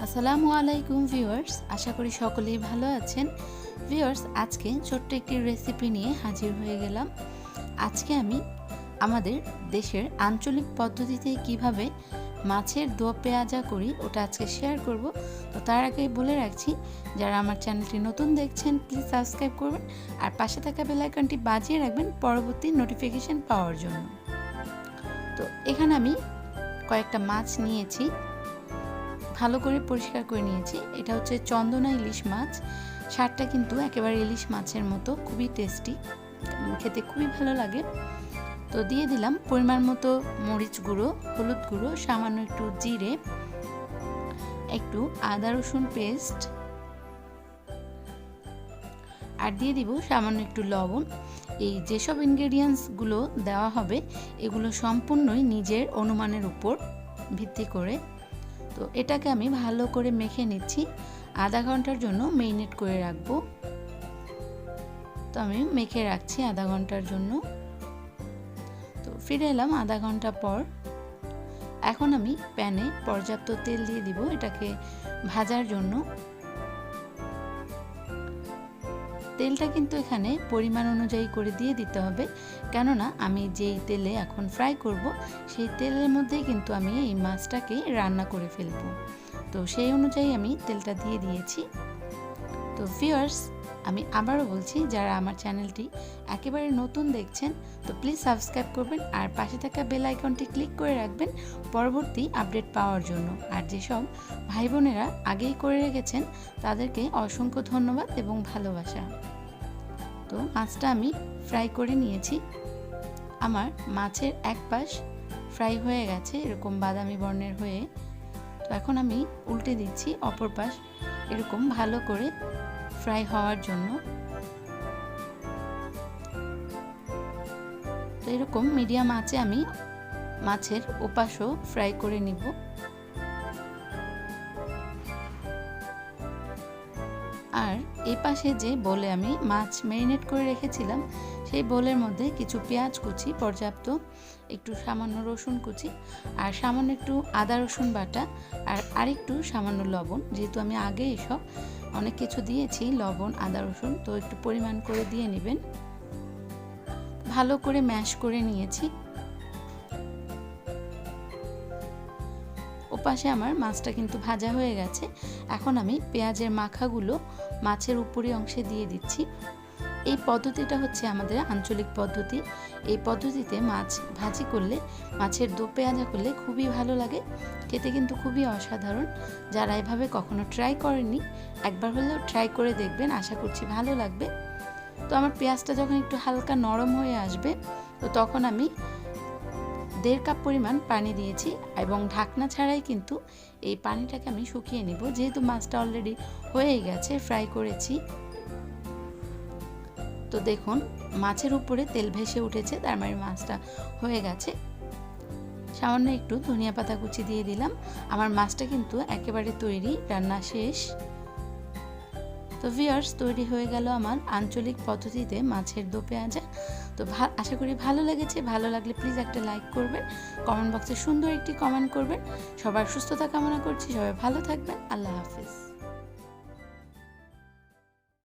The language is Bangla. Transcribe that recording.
আসসালামু আলাইকুম ভিউয়ার্স, আশা করি সকলেই ভালো আছেন। ভিউয়ার্স, আজকে ছোট্ট একটি রেসিপি নিয়ে হাজির হয়ে গেলাম। আজকে আমি আমাদের দেশের আঞ্চলিক পদ্ধতিতে কিভাবে মাছের দো পেঁয়াজা করি ওটা আজকে শেয়ার করব। তো তার আগে বলে রাখছি, যারা আমার চ্যানেলটি নতুন দেখছেন প্লিজ সাবস্ক্রাইব করবেন আর পাশে থাকা বেল আইকনটি বাজিয়ে রাখবেন পরবর্তী নোটিফিকেশন পাওয়ার জন্য। তো এখানে আমি কয়েকটা মাছ নিয়েছি, ভালো করে পরিষ্কার করে নিয়েছি। এটা হচ্ছে চন্দনা ইলিশ মাছ। স্বাদটা কিন্তু একেবারে ইলিশ মাছের মতো, খুবই টেস্টি, খেতে খুবই ভালো লাগে। তো দিয়ে দিলাম পরিমাণ মতো মরিচ গুঁড়ো, হলুদ গুঁড়ো, সামান্য একটু জিরে, একটু আদা রসুন পেস্ট, আর দিয়ে দিব সামান্য একটু লবণ। এই যেসব ইনগ্রেডিয়েন্টসগুলো দেওয়া হবে এগুলো সম্পূর্ণই নিজের অনুমানের উপর ভিত্তি করে। তো এটাকে আমি ভালো করে মেখে নিচ্ছি, আধা ঘন্টার জন্য মেরিনেট করে রাখবো। তো আমি মেখে রাখছি আধা ঘন্টার জন্য। তো ফিরে এলাম আধা ঘন্টা পর। এখন আমি প্যানে পর্যাপ্ত তেল দিয়ে দিব এটাকে ভাজার জন্য। তেলটা কিন্তু এখানে পরিমাণ অনুযায়ী করে দিয়ে দিতে হবে, কেননা আমি যেই তেলে এখন ফ্রাই করব সেই তেলের মধ্যেই কিন্তু আমি এই মাছটাকে রান্না করে ফেলব। তো সেই অনুযায়ী আমি তেলটা দিয়ে দিয়েছি। তো ভিউয়ার্স, আমি আবারও বলছি, যারা আমার চ্যানেলটি একেবারে নতুন দেখছেন তো প্লিজ সাবস্ক্রাইব করবেন আর পাশে থাকা বেল আইকনটি ক্লিক করে রাখবেন পরবর্তী আপডেট পাওয়ার জন্য। আর যেসব ভাই বোনেরা আগেই করে রেখেছেন তাদেরকে অসংখ্য ধন্যবাদ এবং ভালোবাসা। তো মাছটা আমি ফ্রাই করে নিয়েছি। আমার মাছের এক পাশ ফ্রাই হয়ে গেছে এরকম বাদামি বর্ণের হয়ে। তো এখন আমি উল্টে দিচ্ছি অপর পাশ এরকম ভালো করে ফ্রাই হওয়ার জন্য। তো এরকম মিডিয়াম আঁচে আমি মাছের ওপাশও ফ্রাই করে নিব। আর এই পাশে যে বোলে আমি মাছ ম্যারিনেট করে রেখেছিলাম সেই বোলের মধ্যে কিছু পেঁয়াজ কুচি, পর্যাপ্ত একটু সামান্য রসুন কুচি, আর সামান্য একটু আদা রসুন বাটা, আর আরেকটু সামান্য লবণ। যেহেতু আমি আগে এসব অনেক কিছু দিয়েছি, লবণ, আদা রসুন, তো একটু পরিমাণ করে দিয়ে নেবেন। ভালো করে ম্যাশ করে নিয়েছি। ওপাশে আমার মাছটা কিন্তু ভাজা হয়ে গেছে। এখন আমি পেঁয়াজের মাখাগুলো মাছের উপরি অংশে দিয়ে দিচ্ছি। এই পদ্ধতিটা হচ্ছে আমাদের আঞ্চলিক পদ্ধতি। এই পদ্ধতিতে মাছ ভাজি করলে, মাছের দো পেঁয়াজা করলে খুবই ভালো লাগে, খেতে কিন্তু খুবই অসাধারণ। যারা এভাবে কখনো ট্রাই করেননি একবার হলেও ট্রাই করে দেখবেন, আশা করছি ভালো লাগবে। তো আমার পেঁয়াজটা যখন একটু হালকা নরম হয়ে আসবে তো তখন আমি 1.5 কাপ পরিমাণ পানি দিয়েছি এবং ঢাকনা ছাড়াই কিন্তু এই পানিটাকে আমি শুকিয়ে নিব, যেহেতু মাছটা অলরেডি হয়েই গেছে, ফ্রাই করেছি। তো দেখুন মাছের উপরে তেল ভেসে উঠেছে, তার মানে মাছটা হয়ে গেছে। সামান্য একটু ধনিয়া পাতা কুচি দিয়ে দিলাম। আমার মাছটা কিন্তু একেবারে তৈরি, রান্না শেষ। তো ভিউয়ার্স, তৈরি হয়ে গেল আমার আঞ্চলিক পদ্ধতিতে মাছের দো পেঁয়াজা। তো আশা করি ভালো লেগেছে। ভালো লাগলে প্লিজ একটা লাইক করবেন, কমেন্ট বক্সে সুন্দর একটি কমেন্ট করবেন। সবার সুস্থতা কামনা করছি, সবাই ভালো থাকবেন। আল্লাহ হাফিজ।